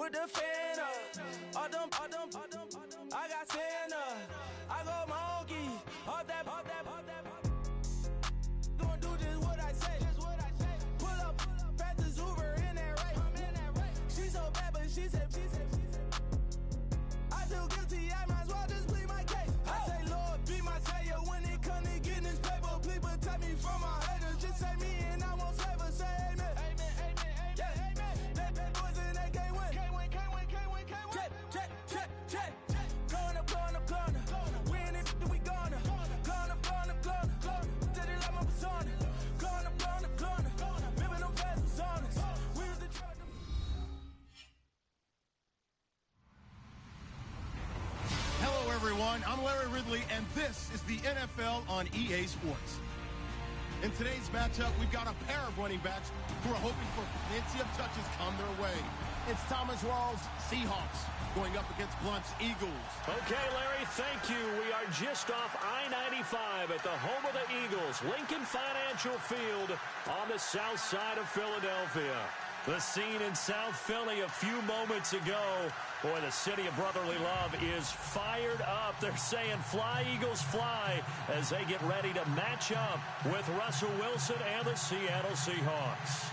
with the fan up. All them, I got Santa. I go monkey. All that. Gonna do just what I say. Pull up, practice Uber in that race. She so bad, but she said. I feel guilty, I might as well just plead my case. I say, Lord, be my savior when it come to getting this paper. Please protect me from my haters. Just say me and I won't save her. Say amen. That boys and they can't win. Check. Going up. Win it, we gonna. Going up. Till they like my persona. Going up. Living them fast personas. We was the truck. Hello, everyone. I'm Larry Ridley, and this is the NFL on EA Sports. In today's matchup, we've got a pair of running backs who are hoping for plenty of touches come their way. It's Thomas Rawls' Seahawks going up against Blunt's Eagles. Okay, Larry, thank you. We are just off I-95 at the home of the Eagles, Lincoln Financial Field on the south side of Philadelphia. The scene in South Philly a few moments ago. Boy, the city of brotherly love is fired up. They're saying fly, Eagles, fly, as they get ready to match up with Russell Wilson and the Seattle Seahawks.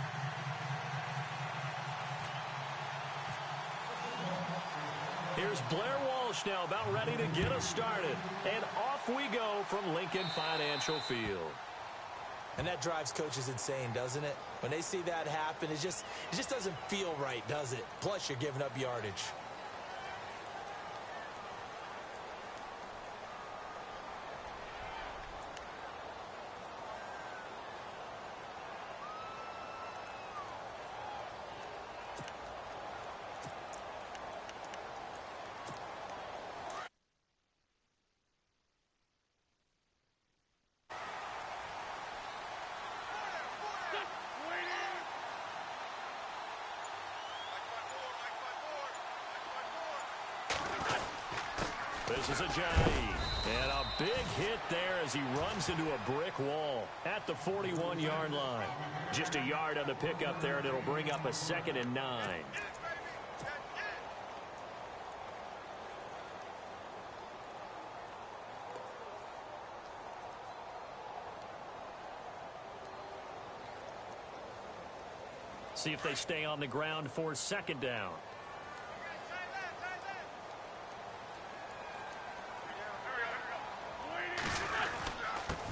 Here's Blair Walsh now about ready to get us started. And off we go from Lincoln Financial Field. And that drives coaches insane, doesn't it? When they see that happen, it just doesn't feel right, does it? Plus, you're giving up yardage. This is Ajayi, and a big hit there as he runs into a brick wall at the 41-yard line. Just a yard on the pickup there, and it'll bring up a 2nd and 9. See if they stay on the ground for 2nd down.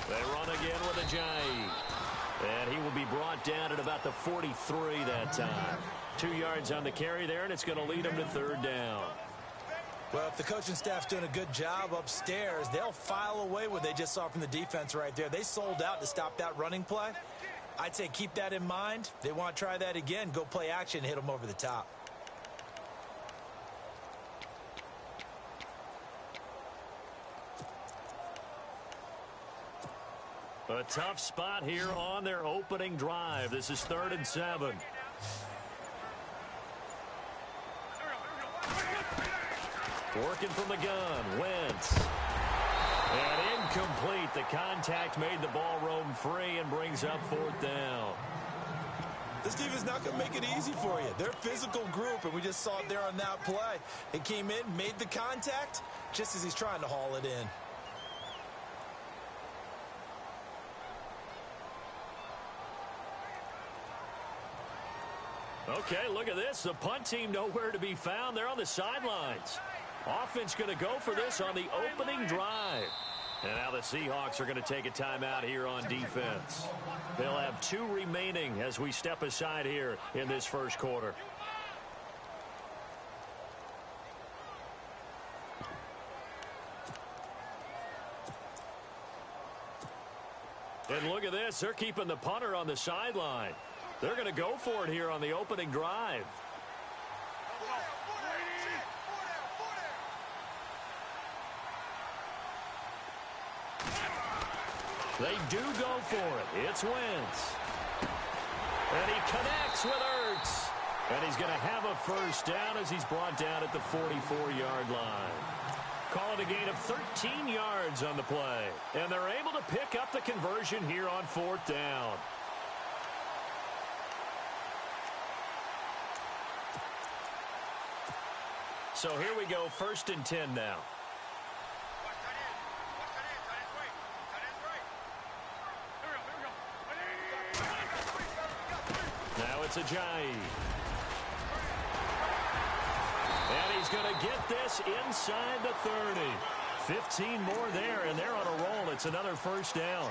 They run again with Ajayi. And he will be brought down at about the 43 that time. 2 yards on the carry there, and it's going to lead him to 3rd down. Well, if the coaching staff's doing a good job upstairs, they'll file away what they just saw from the defense right there. They sold out to stop that running play. I'd say keep that in mind. They want to try that again. Go play action and hit them over the top. A tough spot here on their opening drive. This is 3rd and 7. Working from the gun, Wentz. And incomplete. The contact made the ball roam free and brings up 4th down. This team is not going to make it easy for you. They're a physical group, and we just saw it there on that play. It came in, made the contact, just as he's trying to haul it in. Okay, look at this. The punt team nowhere to be found. They're on the sidelines. Offense going to go for this on the opening drive. And now the Seahawks are going to take a timeout here on defense. They'll have 2 remaining as we step aside here in this first quarter. And look at this. They're keeping the punter on the sideline. They're going to go for it here on the opening drive. They do go for it. It's Wentz. And he connects with Ertz. And he's going to have a first down as he's brought down at the 44-yard line. Call it a gain of 13 yards on the play. And they're able to pick up the conversion here on 4th down. So here we go, 1st and 10 now. Now it's Ajayi. And he's going to get this inside the 30. 15 more there, and they're on a roll. It's another first down.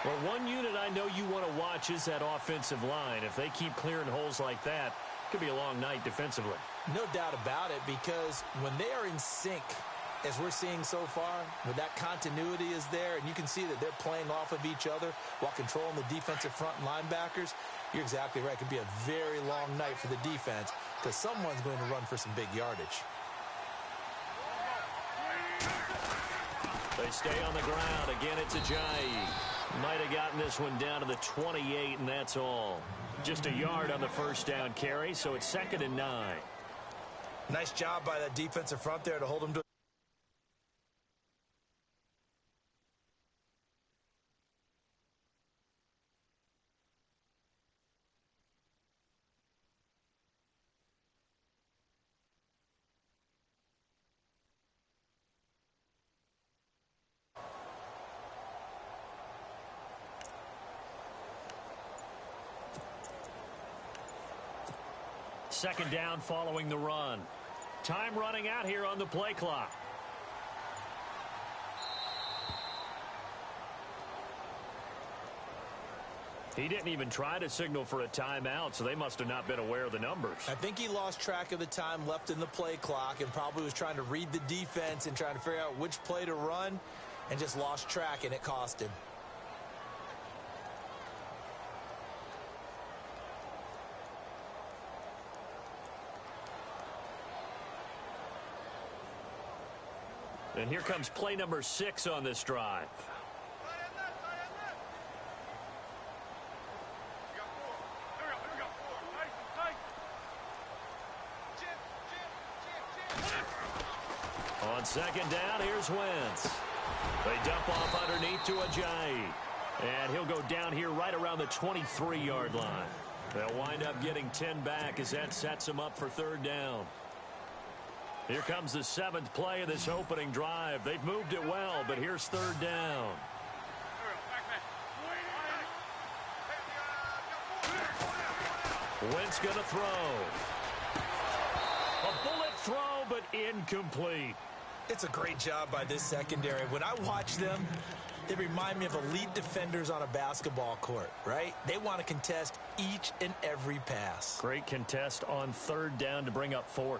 Well, one unit I know you want to watch is that offensive line. If they keep clearing holes like that, it could be a long night defensively. No doubt about it, because when they are in sync, as we're seeing so far, when that continuity is there, and you can see that they're playing off of each other while controlling the defensive front linebackers, you're exactly right. It could be a very long night for the defense because someone's going to run for some big yardage. They stay on the ground. Again, it's Ajayi. Might have gotten this one down to the 28, and that's all. Just a yard on the first down carry, so it's 2nd and 9. Nice job by that defensive front there to hold him to. Second down following the run. Time running out here on the play clock. He didn't even try to signal for a timeout, so they must have not been aware of the numbers. I think he lost track of the time left in the play clock and probably was trying to read the defense and trying to figure out which play to run and just lost track, and it cost him. And here comes play number 6 on this drive. On second down, here's Wentz. They dump off underneath to Ajayi. And he'll go down here right around the 23-yard line. They'll wind up getting 10 back as that sets them up for 3rd down. Here comes the 7th play of this opening drive. They've moved it well, but here's 3rd down. Wentz going to throw. A bullet throw, but incomplete. It's a great job by this secondary. When I watch them, they remind me of elite defenders on a basketball court, right? They want to contest each and every pass. Great contest on 3rd down to bring up 4th.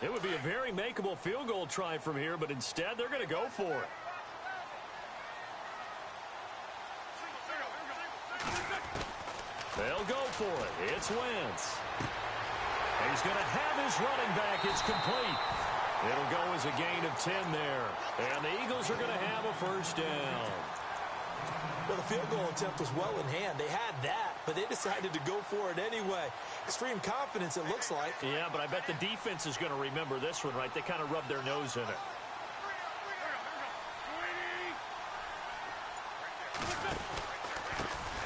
It would be a very makeable field goal try from here, but instead they're going to go for it. They'll go for it. It's Wentz. He's going to have his running back. It's complete. It'll go as a gain of 10 there. And the Eagles are going to have a first down. Well, the field goal attempt was well in hand. They had that, but they decided to go for it anyway. Extreme confidence, it looks like. Yeah, but I bet the defense is going to remember this one, right? They kind of rubbed their nose in it.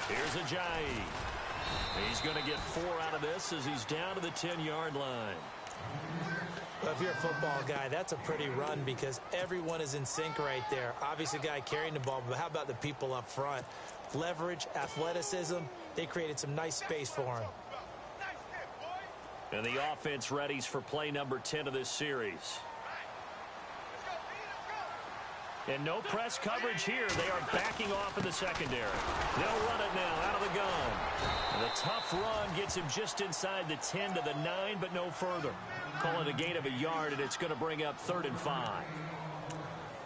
Here's Ajayi. He's going to get 4 out of this as he's down to the 10-yard line. Well, if you're a football guy, that's a pretty run because everyone is in sync right there. Obviously, the guy carrying the ball, but how about the people up front? Leverage, athleticism, they created some nice space for him. And the offense readies for play number 10 of this series. And no press coverage here. They are backing off in the secondary. They'll run it now out of the gun. And the tough run gets him just inside the 10 to the 9, but no further. Call it a gain of a yard, and it's going to bring up 3rd and 5.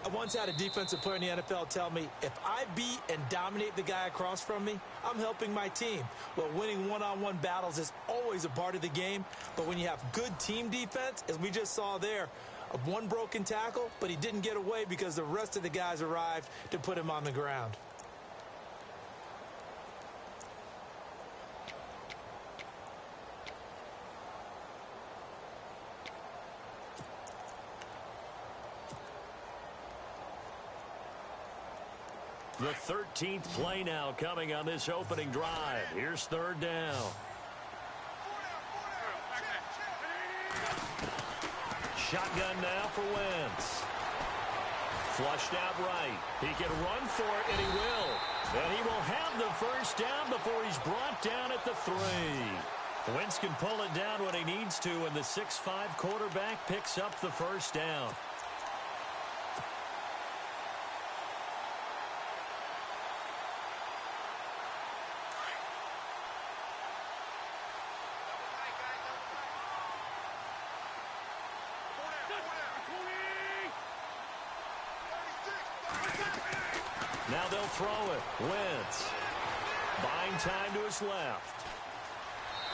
I once had a defensive player in the NFL tell me, if I beat and dominate the guy across from me, I'm helping my team. Well, winning one-on-one battles is always a part of the game, but when you have good team defense, as we just saw there, of one broken tackle, but he didn't get away because the rest of the guys arrived to put him on the ground. The 13th play now coming on this opening drive. Here's third down. Shotgun now for Wentz. Flushed out right. He can run for it, and he will. And he will have the first down before he's brought down at the 3. Wentz can pull it down when he needs to, and the 6'5" quarterback picks up the first down. Now they'll throw it. Wentz buying time to his left.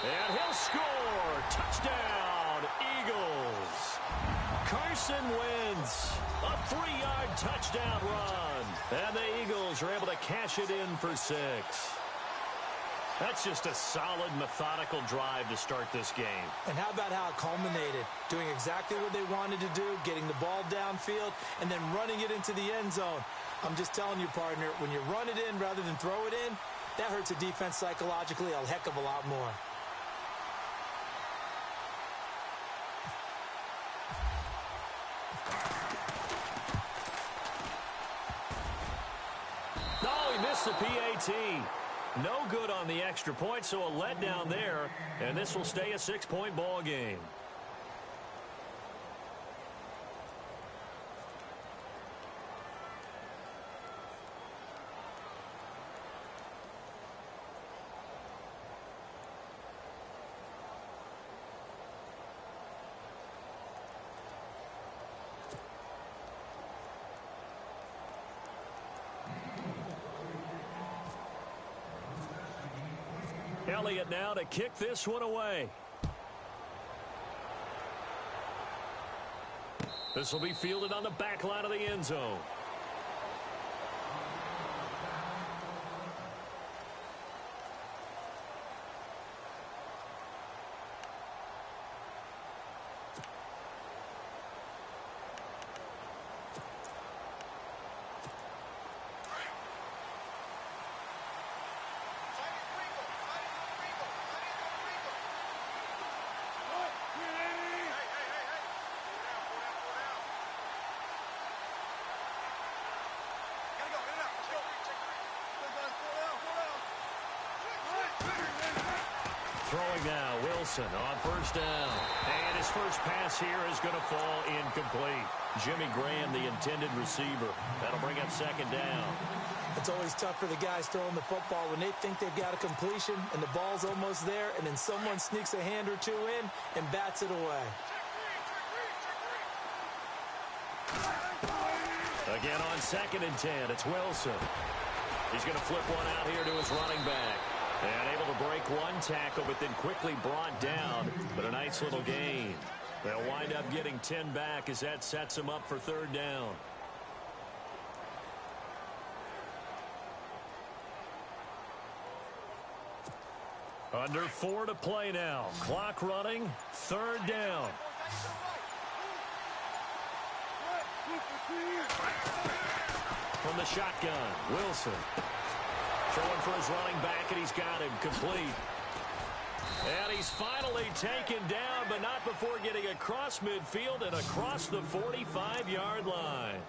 And he'll score. Touchdown, Eagles. Carson Wentz, a 3-yard touchdown run. And the Eagles are able to cash it in for 6. That's just a solid, methodical drive to start this game. And how about how it culminated? Doing exactly what they wanted to do, getting the ball downfield, and then running it into the end zone. I'm just telling you, partner, when you run it in rather than throw it in, that hurts a defense psychologically a heck of a lot more. Oh, he missed the PAT. No good on the extra point, so a letdown there, and this will stay a 6-point ball game. Elliott now to kick this one away. This will be fielded on the back line of the end zone. Throwing now, Wilson on first down. And his first pass here is going to fall incomplete. Jimmy Graham, the intended receiver. That'll bring up second down. It's always tough for the guys throwing the football when they think they've got a completion and the ball's almost there, and then someone sneaks a hand or two in and bats it away. Again on 2nd and 10, it's Wilson. He's going to flip one out here to his running back. And able to break one tackle, but then quickly brought down. But a nice little gain. They'll wind up getting 10 back as that sets them up for third down. Under 4 to play now. Clock running. Third down. From the shotgun, Wilson. Throwing for his running back, and he's got him complete. And he's finally taken down, but not before getting across midfield and across the 45-yard line.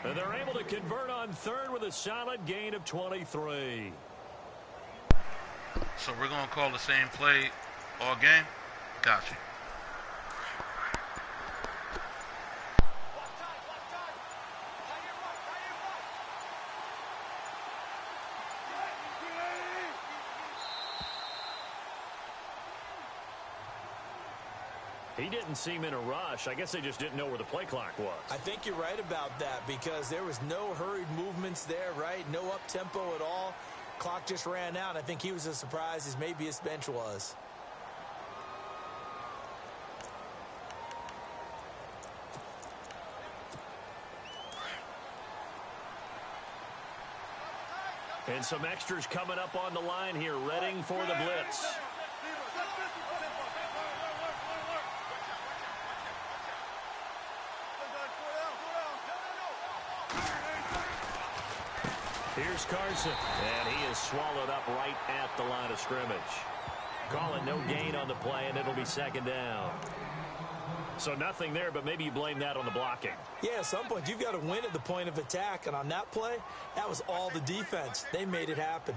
And they're able to convert on third with a solid gain of 23. So we're going to call the same play all game? Gotcha. He didn't seem in a rush. I guess they just didn't know where the play clock was. I think you're right about that because there was no hurried movements there, right? No up-tempo at all. Clock just ran out. I think he was as surprised as maybe his bench was. And some extras coming up on the line here, readying for the blitz. Here's Carson, and he is swallowed up right at the line of scrimmage. Call it no gain on the play, and it'll be second down. So nothing there, but maybe you blame that on the blocking. Yeah, at some point, you've got to win at the point of attack, and on that play, that was all the defense. They made it happen.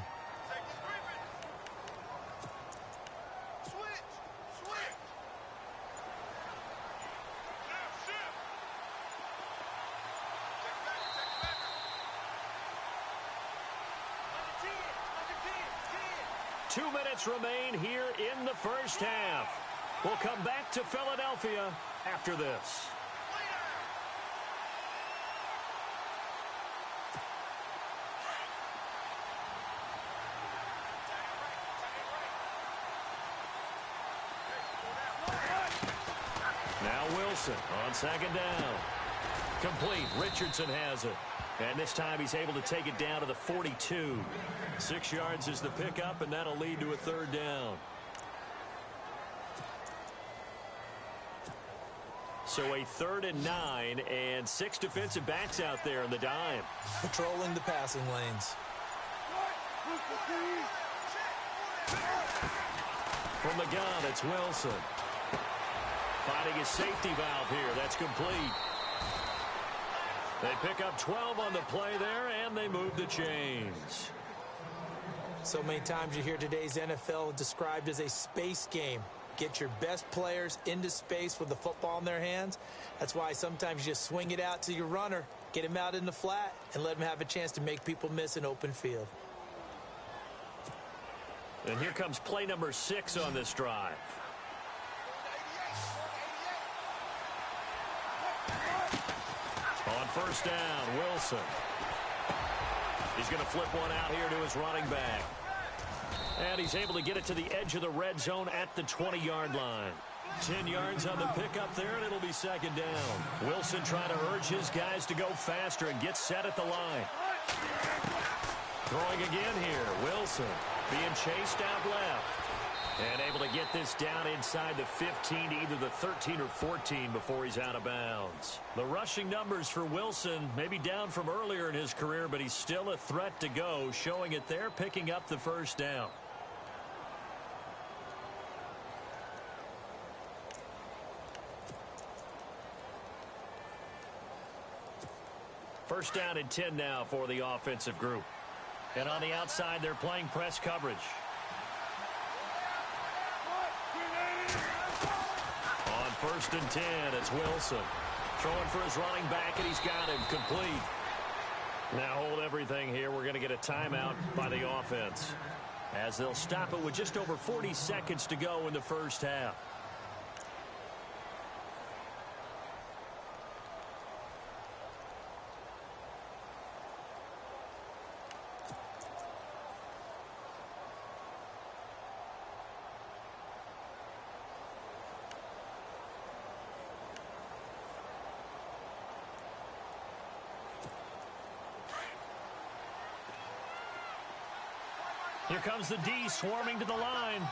Two minutes remain here in the first half. We'll come back to Philadelphia after this. Now Wilson on second down. Complete. Richardson has it. And this time he's able to take it down to the 42. 6 yards is the pickup, and that'll lead to a third down. So a 3rd and 9, and 6 defensive backs out there in the dime. Patrolling the passing lanes. From the gun, it's Wilson. Finding his safety valve here. That's complete. They pick up 12 on the play there, and they move the chains. So many times you hear today's NFL described as a space game. Get your best players into space with the football in their hands. That's why sometimes you just swing it out to your runner, get him out in the flat, and let him have a chance to make people miss an open field. And here comes play number 6 on this drive. On first down, Wilson. He's going to flip one out here to his running back. And he's able to get it to the edge of the red zone at the 20-yard line. 10 yards on the pickup there, and it'll be second down. Wilson trying to urge his guys to go faster and get set at the line. Throwing again here, Wilson being chased out left. And able to get this down inside the 15 to either the 13 or 14 before he's out of bounds. The rushing numbers for Wilson may be down from earlier in his career, but he's still a threat to go, showing it there, picking up the first down. First down and 10 now for the offensive group. And on the outside, they're playing press coverage. On first and 10, it's Wilson. Throwing for his running back, and he's got him complete. Now hold everything here. We're going to get a timeout by the offense, as they'll stop it with just over 40 seconds to go in the first half. Here comes the D swarming to the line.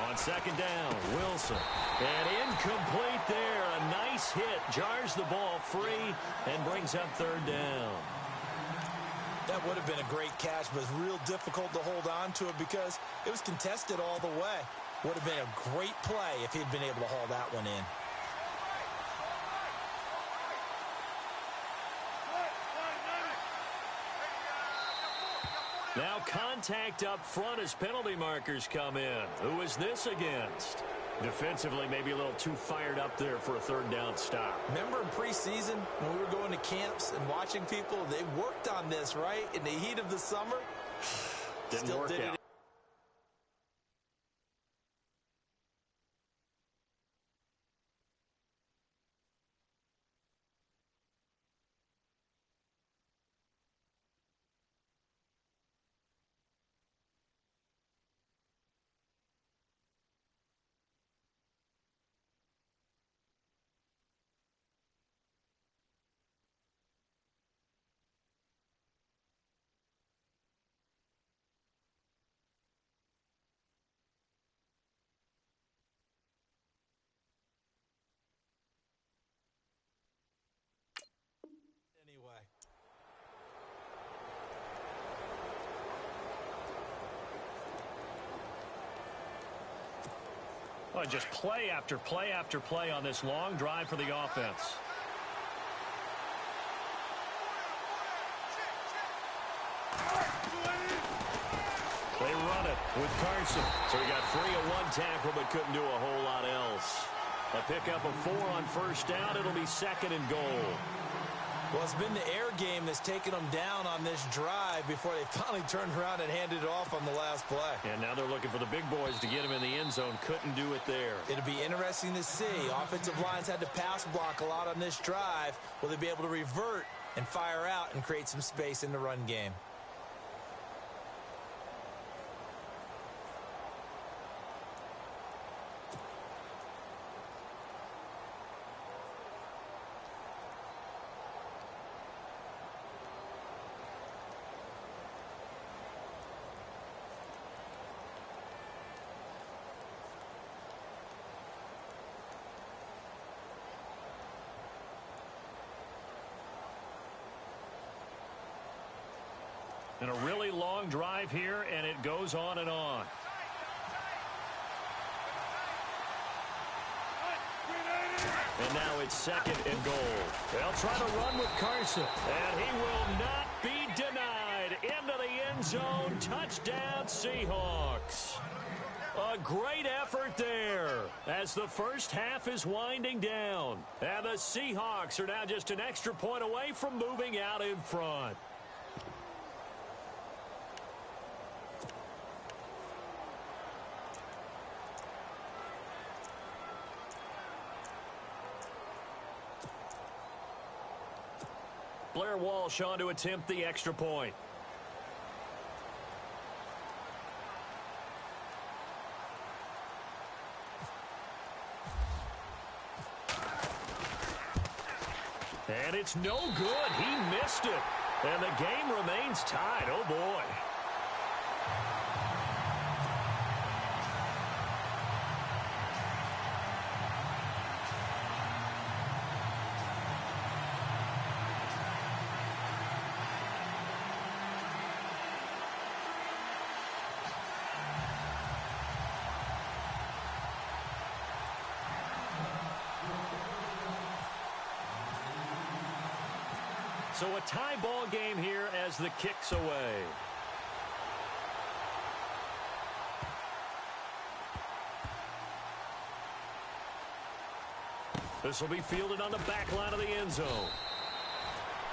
On second down, Wilson. And incomplete there. A nice hit. Jars the ball free and brings up third down. That would have been a great catch, but it's real difficult to hold on to it because it was contested all the way. Would have been a great play if he'd been able to haul that one in. Now contact up front as penalty markers come in. Who is this against? Defensively, maybe a little too fired up there for a third down stop. Remember in preseason when we were going to camps and watching people, they worked on this, right? In the heat of the summer. Didn't work out. and just play after play after play on this long drive for the offense. They run it with Carson. So he got free of one tackle but couldn't do a whole lot else. A pickup of 4 on first down. It'll be second and goal. Well, it's been the air game that's taken them down on this drive before they finally turned around and handed it off on the last play. And now they're looking for the big boys to get him in the end zone. Couldn't do it there. It'll be interesting to see. Offensive lines had to pass block a lot on this drive. Will they be able to revert and fire out and create some space in the run game? And a really long drive here, and it goes on and on. And now it's second and goal. They'll try to run with Carson, and he will not be denied. Into the end zone. Touchdown, Seahawks. A great effort there as the first half is winding down. And the Seahawks are now just an extra point away from moving out in front. Blair Walsh on to attempt the extra point. And it's no good. He missed it. And the game remains tied. Oh, boy. So a tie ball game here as the kick's away. This will be fielded on the back line of the end zone.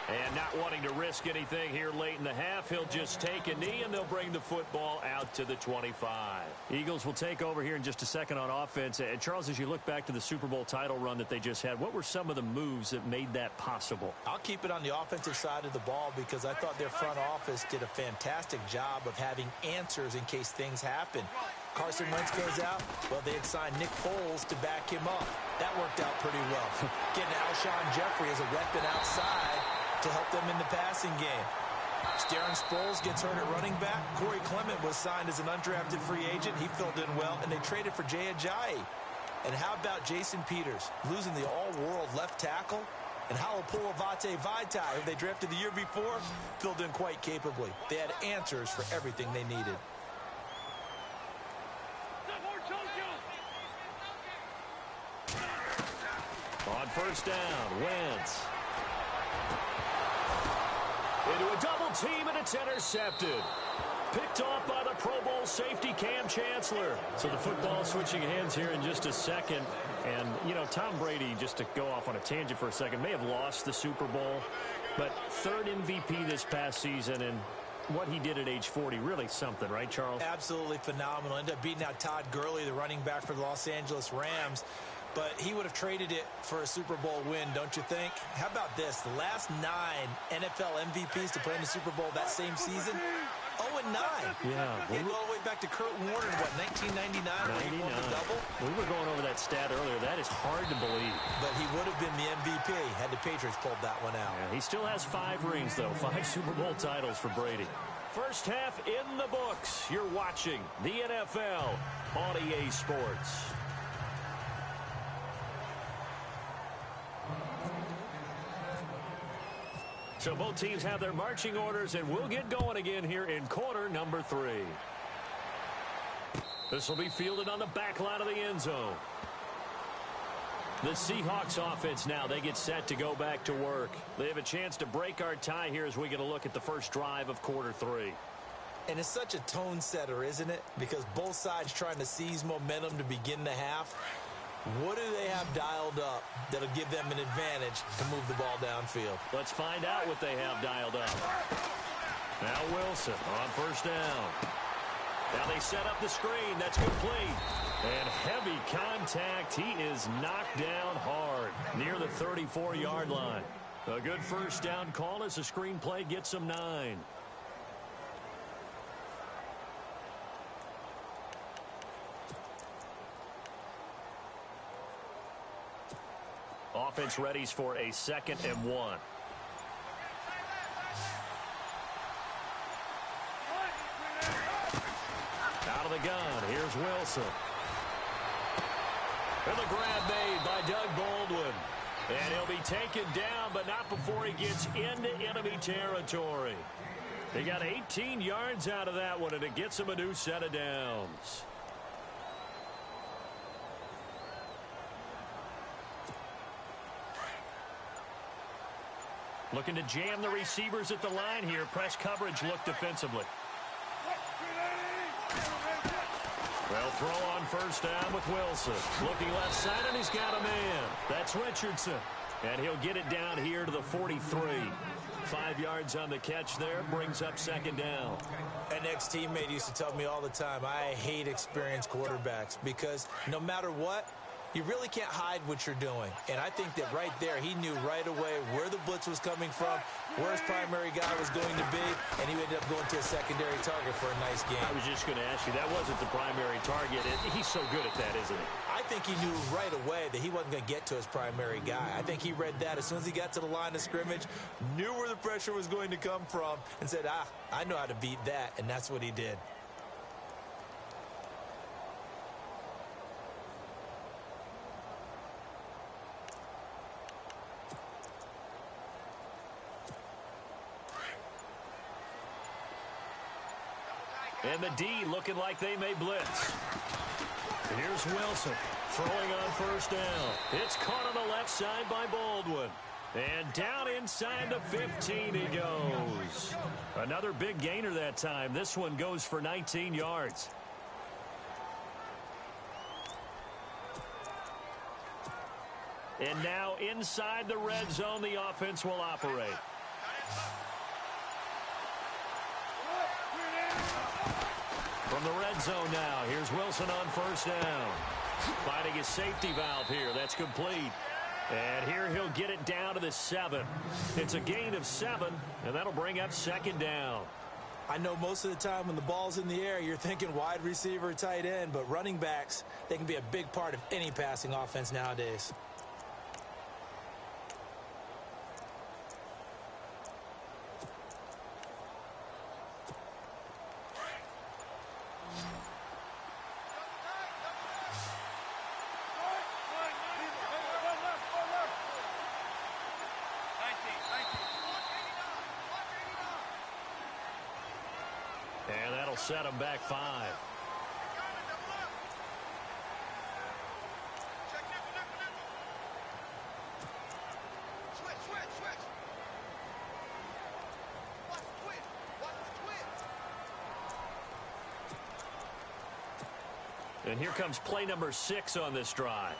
And not wanting to risk anything here late in the half, he'll just take a knee, and they'll bring the football out to the 25. Eagles will take over here in just a second on offense. And Charles, as you look back to the Super Bowl title run that they just had, what were some of the moves that made that possible? I'll keep it on the offensive side of the ball because I thought their front office did a fantastic job of having answers in case things happen. Carson Wentz goes out. Well, they had signed Nick Foles to back him up. That worked out pretty well. Getting Alshon Jeffrey as a weapon outside to help them in the passing game. Darren Sproles gets hurt at running back. Corey Clement was signed as an undrafted free agent. He filled in well, and they traded for Jay Ajayi. And how about Jason Peters losing the all-world left tackle? And Halapoulivaati Vaitai, who they drafted the year before, filled in quite capably. They had answers for everything they needed. On first down, Wentz. Into a double team, and it's intercepted. Picked off by the Pro Bowl safety Cam Chancellor. So the football switching hands here in just a second. And, you know, Tom Brady, just to go off on a tangent for a second, may have lost the Super Bowl. But third MVP this past season, and what he did at age 40, really something, right, Charles? Absolutely phenomenal. Ended up beating out Todd Gurley, the running back for the Los Angeles Rams. But he would have traded it for a Super Bowl win, don't you think? How about this? The last 9 NFL MVPs to play in the Super Bowl that same season, 0-9. Yeah. They go all the way back to Kurt Warner in, what, 1999? When he won the double? We were going over that stat earlier. That is hard to believe. But he would have been the MVP had the Patriots pulled that one out. Yeah, he still has 5 rings, though. 5 Super Bowl titles for Brady. First half in the books. You're watching the NFL on EA Sports. So both teams have their marching orders, and we'll get going again here in quarter number 3. This will be fielded on the back line of the end zone. The Seahawks offense now, they get set to go back to work. They have a chance to break our tie here as we get a look at the first drive of quarter 3. And it's such a tone setter, isn't it? Because both sides trying to seize momentum to begin the half. What do they have dialed up that'll give them an advantage to move the ball downfield? Let's find out what they have dialed up. Now Wilson on first down. Now they set up the screen. That's complete. And heavy contact. He is knocked down hard near the 34-yard line. A good first down call as the screen play gets him 9. Offense readies for a 2nd and 1. Out of the gun, here's Wilson. And the grab made by Doug Baldwin. And he'll be taken down, but not before he gets into enemy territory. He got 18 yards out of that one, and it gets him a new set of downs. Looking to jam the receivers at the line here. Press coverage look defensively. Well, throw on first down with Wilson. Looking left side, and he's got a man. That's Richardson. And he'll get it down here to the 43. 5 yards on the catch there. Brings up 2nd down. An ex-teammate used to tell me all the time, I hate experienced quarterbacks because no matter what, you really can't hide what you're doing. And I think that right there, he knew right away where the blitz was coming from, where his primary guy was going to be, and he ended up going to a secondary target for a nice game. I was just going to ask you, that wasn't the primary target. He's so good at that, isn't he? I think he knew right away that he wasn't going to get to his primary guy. I think he read that as soon as he got to the line of scrimmage, knew where the pressure was going to come from, and said, I know how to beat that, and that's what he did. And the D looking like they may blitz. Here's Wilson throwing on first down. It's caught on the left side by Baldwin. And down inside the 15 he goes. Another big gainer that time. This one goes for 19 yards. And now inside the red zone, the offense will operate. From the red zone now, here's Wilson on first down. Finding his safety valve here. That's complete. And here he'll get it down to the 7. It's a gain of 7, and that'll bring up 2nd down. I know most of the time when the ball's in the air, you're thinking wide receiver, tight end, but running backs, they can be a big part of any passing offense nowadays. And that'll set him back 5. And here comes play number 6 on this drive.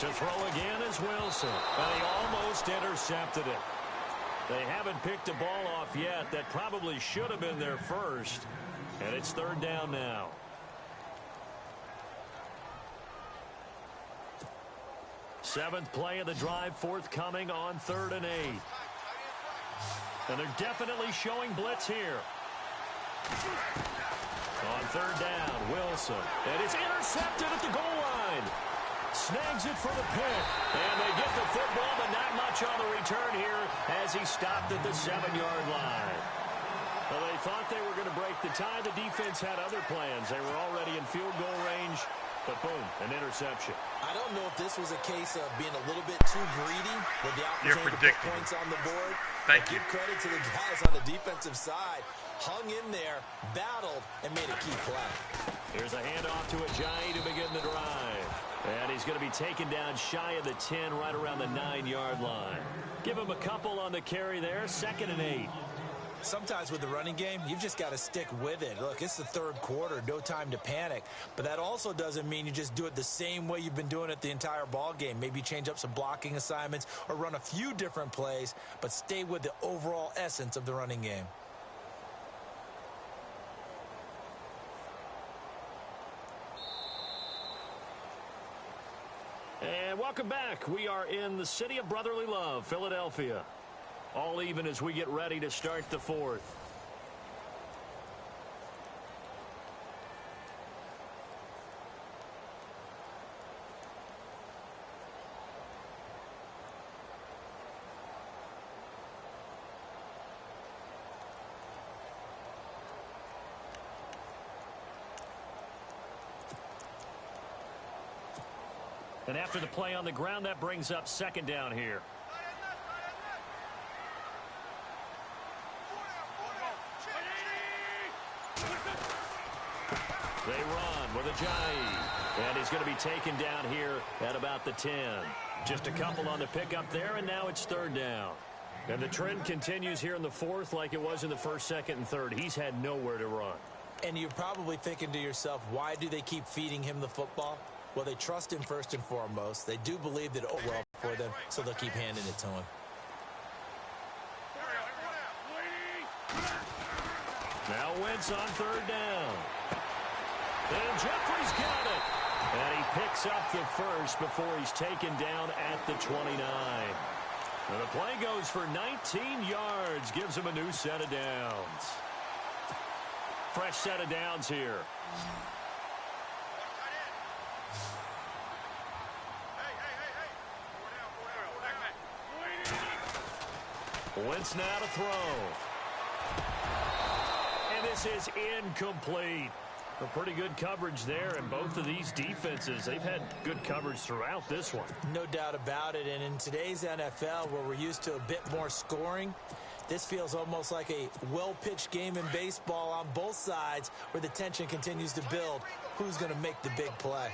To throw again is Wilson. And he almost intercepted it. They haven't picked the ball off yet. That probably should have been their first. And it's 3rd down now. Seventh play of the drive forthcoming on 3rd and 8. And they're definitely showing blitz here. On 3rd down, Wilson. And it's intercepted at the goal line. Snags it for the pick. And they get the football, but not much on the return here as he stopped at the 7-yard line. Well, they thought they were going to break the tie. The defense had other plans. They were already in field goal range. But boom, an interception. I don't know if this was a case of being a little bit too greedy with the opportunity to put points on the board. Thank you. Give credit to the guys on the defensive side. Hung in there, battled, and made a key play. Here's a handoff to Ajayi to begin the drive. And he's going to be taken down shy of the 10, right around the 9-yard line. Give him a couple on the carry there, 2nd and 8. Sometimes with the running game, you've just got to stick with it. Look, it's the third quarter, no time to panic. But that also doesn't mean you just do it the same way you've been doing it the entire ball game. Maybe change up some blocking assignments or run a few different plays, but stay with the overall essence of the running game. And welcome back. We are in the city of brotherly love, Philadelphia. All even as we get ready to start the 4th. And after the play on the ground, that brings up 2nd down here. They run with Ajayi. And he's going to be taken down here at about the 10. Just a couple on the pickup there, and now it's 3rd down. And the trend continues here in the 4th like it was in the 1st, 2nd, and 3rd. He's had nowhere to run. And you're probably thinking to yourself, why do they keep feeding him the football? Well, they trust him first and foremost. They do believe that it'll go well for them, so they'll keep handing it to him. Now Wentz on 3rd down. And Jeffrey's got it. And he picks up the first before he's taken down at the 29. And the play goes for 19 yards. Gives him a new set of downs. Fresh set of downs here. Wentz now to throw. And this is incomplete. A pretty good coverage there, and both of these defenses, they've had good coverage throughout this one. No doubt about it, and in today's NFL, where we're used to a bit more scoring, this feels almost like a well-pitched game in baseball on both sides where the tension continues to build. Who's going to make the big play?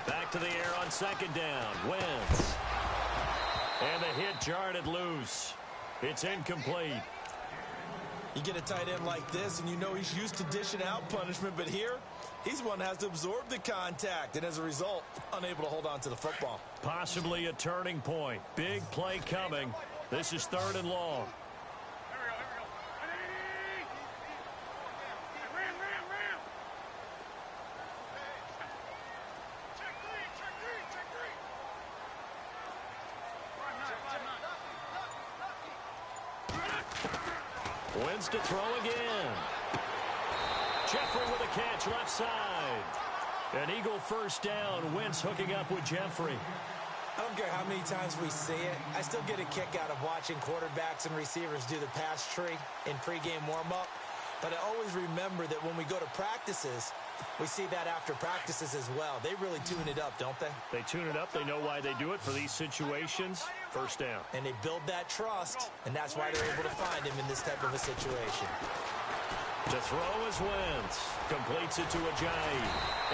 Back to the air on 2nd down. Wentz. And the hit jarred it loose. It's incomplete. You get a tight end like this, and you know he's used to dishing out punishment, but here, he's one that has to absorb the contact, and as a result, unable to hold on to the football. Possibly a turning point. Big play coming. This is 3rd and long. Wentz to throw again. Jeffrey with a catch left side. An Eagle 1st down. Wentz hooking up with Jeffrey. I don't care how many times we see it. I still get a kick out of watching quarterbacks and receivers do the pass tree in pregame warm-up. But I always remember that when we go to practices, we see that after practices as well. They really tune it up, don't they? They tune it up. They know why they do it for these situations. 1st down. And they build that trust, and that's why they're able to find him in this type of a situation. To throw is Wentz. Completes it to Ajayi.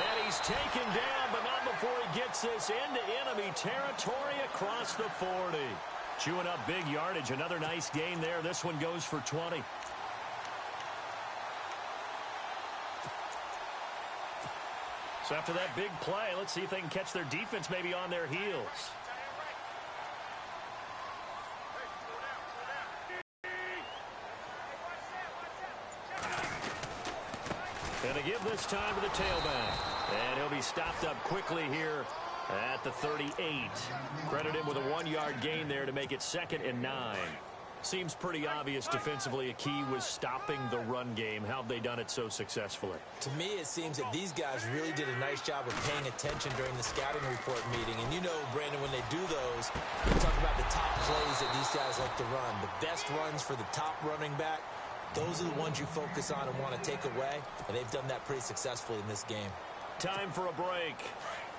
And he's taken down, but not before he gets this into enemy territory across the 40. Chewing up big yardage. Another nice gain there. This one goes for 20. So after that big play, let's see if they can catch their defense maybe on their heels. And to give this time to the tailback. And he'll be stopped up quickly here at the 38. Credit him with a 1-yard gain there to make it 2nd and 9. Seems pretty obvious defensively a key was stopping the run game. How have they done it so successfully? To me, it seems that these guys really did a nice job of paying attention during the scouting report meeting. And you know, Brandon, when they do those, you talk about the top plays that these guys like to run. The best runs for the top running back. Those are the ones you focus on and want to take away, and they've done that pretty successfully in this game. Time for a break.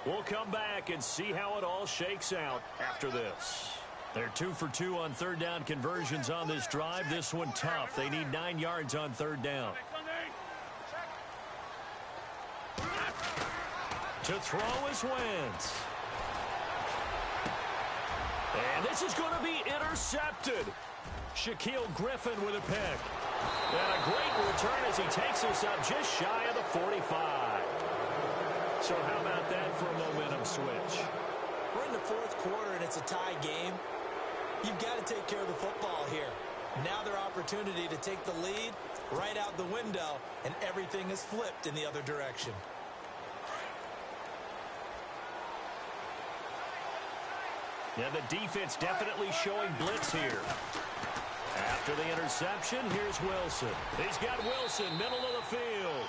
We'll come back and see how it all shakes out after this. They're 2 for 2 on third down conversions on this drive. This one tough. They need 9 yards on third down. To throw is Wentz. And this is going to be intercepted. Shaquille Griffin with a pick. And a great return as he takes us up just shy of the 45. So how about that for a momentum switch? We're in the fourth quarter, and it's a tie game. You've got to take care of the football here. Now their opportunity to take the lead right out the window, and everything is flipped in the other direction. Yeah, the defense definitely showing blitz here. After the interception, here's Wilson. He's got Wilson, middle of the field.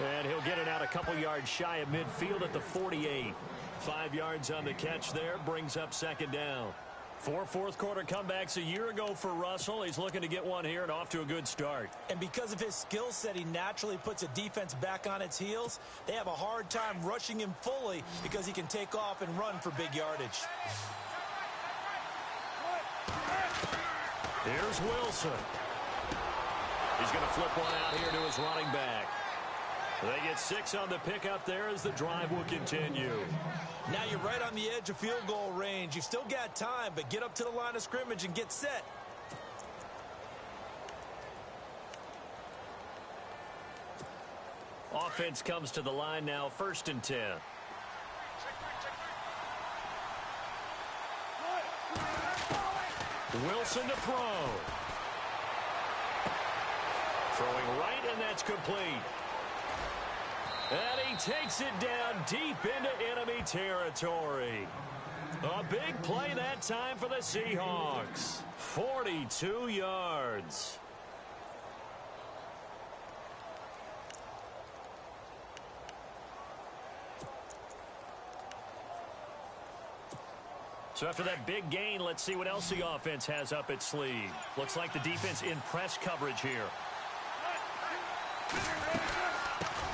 And he'll get it out a couple yards shy of midfield at the 48. 5 yards on the catch there, brings up second down. 4 fourth-quarter comebacks a year ago for Russell. He's looking to get one here and off to a good start. And because of his skill set, he naturally puts a defense back on its heels. They have a hard time rushing him fully because he can take off and run for big yardage. Here's Wilson. He's going to flip one out here to his running back. They get 6 on the pickup there as the drive will continue. Now you're right on the edge of field goal range. You've still got time, but get up to the line of scrimmage and get set. Offense comes to the line now, 1st and 10. Wilson to throw. Throwing right, and that's complete. And he takes it down deep into enemy territory. A big play that time for the Seahawks. 42 yards. So after that big gain, let's see what else the offense has up its sleeve. Looks like the defense in press coverage here.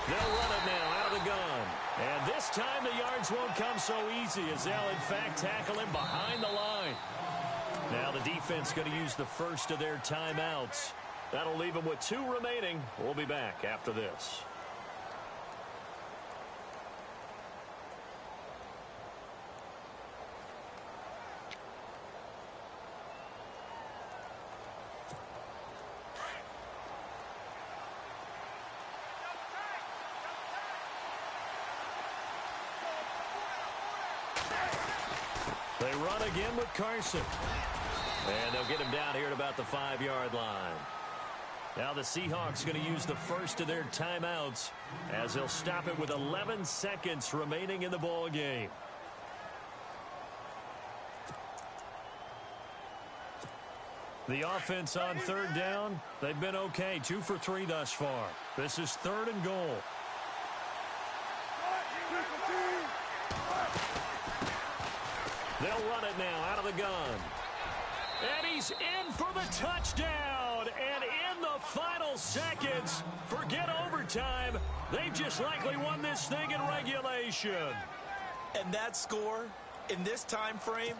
They'll run it now out of the gun. And this time the yards won't come so easy as they'll, in fact, tackle him behind the line. Now the defense going to use the first of their timeouts. That'll leave them with 2 remaining. We'll be back after this. They run again with Carson. And they'll get him down here at about the 5-yard line. Now the Seahawks going to use the first of their timeouts as they'll stop it with 11 seconds remaining in the ball game. The offense on third down, they've been okay. 2 for 3 thus far. This is 3rd and goal. They'll run it now out of the gun. And he's in for the touchdown. And in the final seconds, forget overtime. They've just likely won this thing in regulation. And that score in this time frame,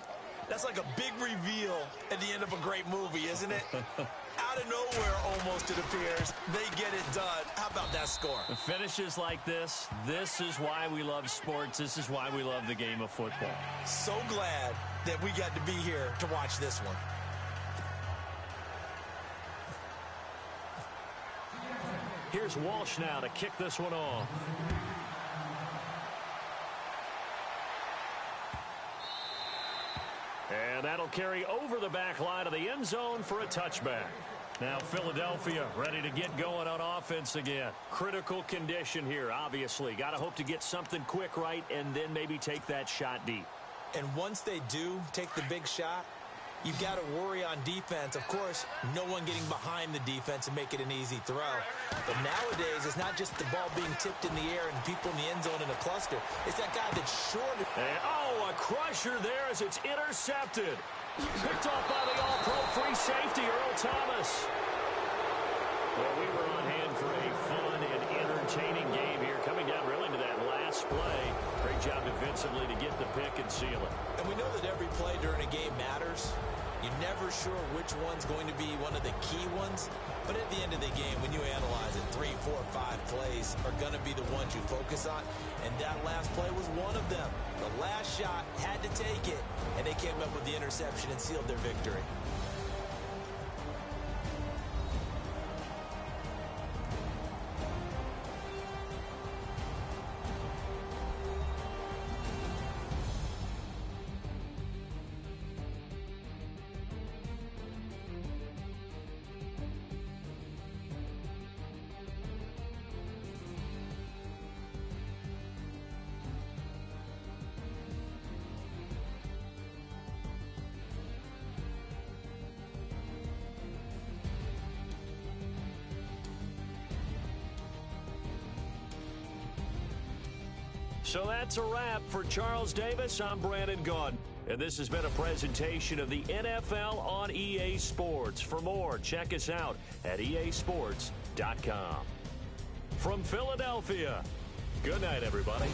that's like a big reveal at the end of a great movie, isn't it? Out of nowhere, almost, it appears, they get it done. How about that score? Finishes like this is why we love sports. This is why we love the game of football. So glad that we got to be here to watch this one. Here's Walsh now to kick this one off. And that'll carry over the back line of the end zone for a touchback. Now Philadelphia ready to get going on offense again. Critical condition here, obviously. Got to hope to get something quick right and then maybe take that shot deep. And once they do take the big shot, you've got to worry on defense. Of course, no one getting behind the defense and make it an easy throw. But nowadays, it's not just the ball being tipped in the air and people in the end zone in a cluster. It's that guy that's short. And, a crusher there as it's intercepted. Picked off by the all-pro free safety, Earl Thomas. Well, we were on hand for a fun and entertaining game here, coming down really to that last play. Great job defensively to get the pick and seal it. And we know that every play during a game matters. You're never sure which one's going to be one of the key ones. But at the end of the game, when you analyze it, 3, 4, 5 plays are going to be the ones you focus on. And that last play was one of them. The last shot had to take it. And they came up with the interception and sealed their victory. So that's a wrap for Charles Davis. I'm Brandon Gaudin. And this has been a presentation of the NFL on EA Sports. For more, check us out at easports.com. From Philadelphia, good night, everybody.